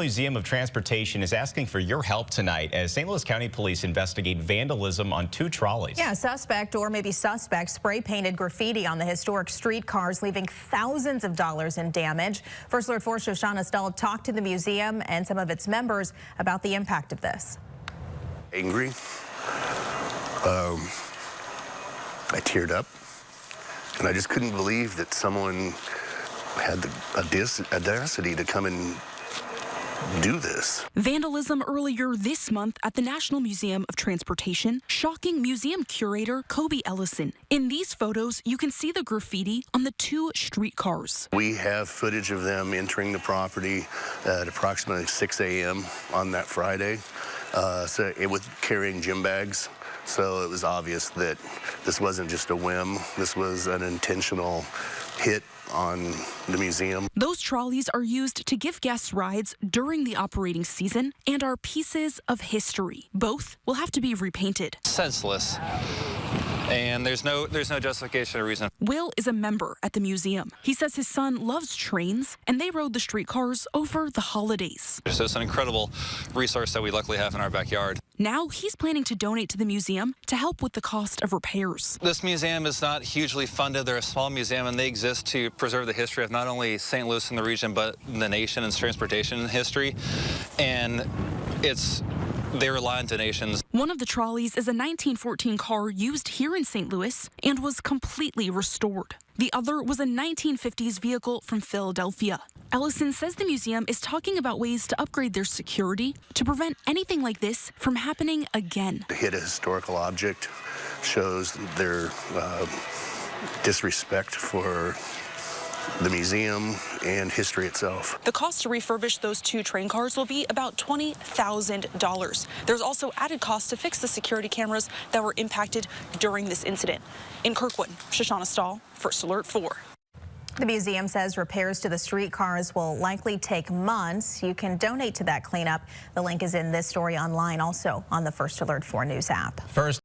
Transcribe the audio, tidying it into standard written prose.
Museum of Transportation is asking for your help tonight as St. Louis County Police investigate vandalism on 2 trolleys. Yeah, suspect or maybe suspects spray painted graffiti on the historic streetcars, leaving thousands of dollars in damage. First Alert 4's Shoshana Stahl talked to the museum and some of its members about the impact of this. Angry. I teared up, and I just couldn't believe that someone had the audacity to come and do this. Vandalism earlier this month at the National Museum of Transportation, shocking museum curator Kobe Ellison. In these photos, you can see the graffiti on the 2 streetcars. We have footage of them entering the property at approximately 6 a.m. on that Friday. So it was carrying gym bags. So it was obvious that this wasn't just a whim. This was an intentional hit on the museum. Those trolleys are used to give guests rides during the operating season and are pieces of history. Both will have to be repainted. Senseless. And there's no justification or reason. Will is a member at the museum. He says his son loves trains, and they rode the streetcars over the holidays. So it's an incredible resource that we luckily have in our backyard. Now he's planning to donate to the museum to help with the cost of repairs. This museum is not hugely funded. They're a small museum, and they exist to preserve the history of not only St. Louis and the region, but the nation and transportation history. And they rely on donations. One of the trolleys is a 1914 car used here in St. Louis and was completely restored. The other was a 1950s vehicle from Philadelphia. Ellison says the museum is talking about ways to upgrade their security to prevent anything like this from happening again. To hit a historical object shows their disrespect for the museum and history itself. The cost to refurbish those 2 train cars will be about $20,000. There's also added cost to fix the security cameras that were impacted during this incident. In Kirkwood, Shoshana Stahl, First Alert 4. The museum says repairs to the streetcars will likely take months. You can donate to that cleanup. The link is in this story online, also on the First Alert 4 News app. First